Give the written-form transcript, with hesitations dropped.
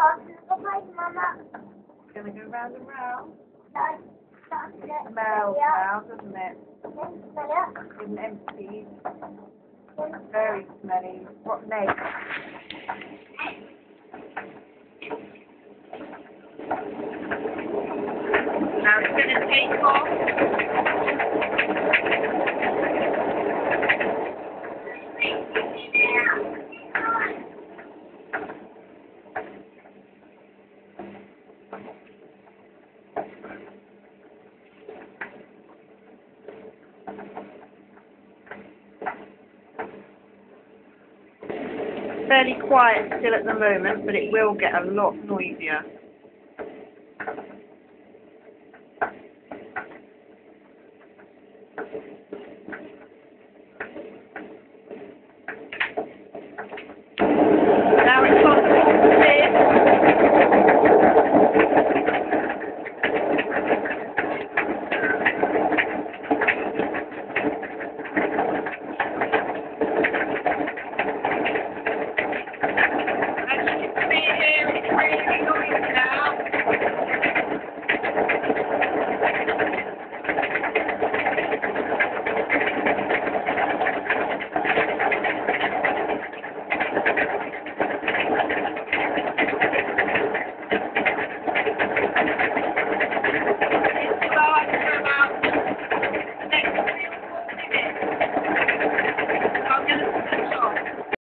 It's going to go round and round. It Smells now, doesn't it? It's empty. Very smelly. What next? Now it's going to take off. Fairly quiet still at the moment, but it will get a lot noisier.